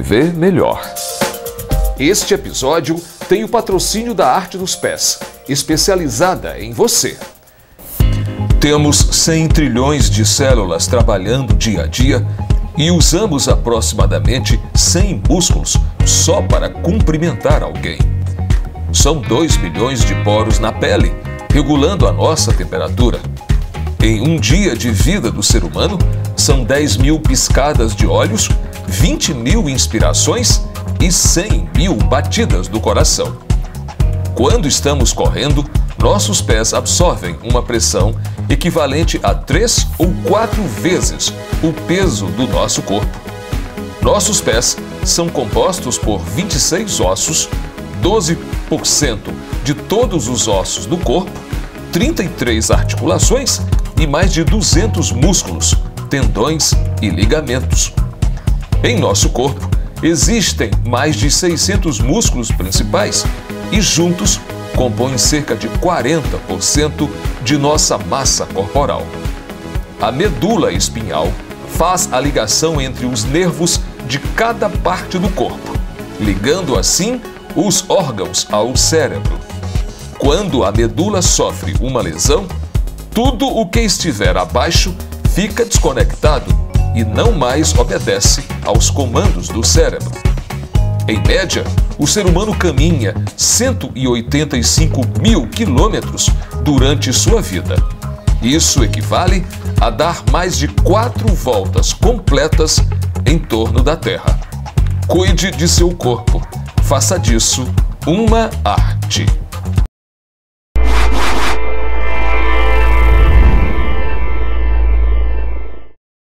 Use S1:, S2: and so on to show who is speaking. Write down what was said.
S1: viver melhor. Este episódio tem o patrocínio da Arte dos Pés, especializada em você. Temos 100 trilhões de células trabalhando dia a dia e usamos aproximadamente 100 músculos só para cumprimentar alguém. São 2 milhões de poros na pele, regulando a nossa temperatura. Em um dia de vida do ser humano, são 10 mil piscadas de olhos, 20 mil inspirações e 100 mil batidas do coração. Quando estamos correndo, nossos pés absorvem uma pressão equivalente a 3 ou 4 vezes o peso do nosso corpo. Nossos pés são compostos por 26 ossos, 12% de todos os ossos do corpo, 33 articulações e mais de 200 músculos, tendões e ligamentos. Em nosso corpo, existem mais de 600 músculos principais e juntos compõem cerca de 40% de nossa massa corporal. A medula espinhal faz a ligação entre os nervos de cada parte do corpo, ligando assim os órgãos ao cérebro. Quando a medula sofre uma lesão, tudo o que estiver abaixo fica desconectado e não mais obedece aos comandos do cérebro. Em média, o ser humano caminha 185 mil quilômetros durante sua vida. Isso equivale a dar mais de 4 voltas completas em torno da Terra. Cuide de seu corpo. Faça disso uma arte.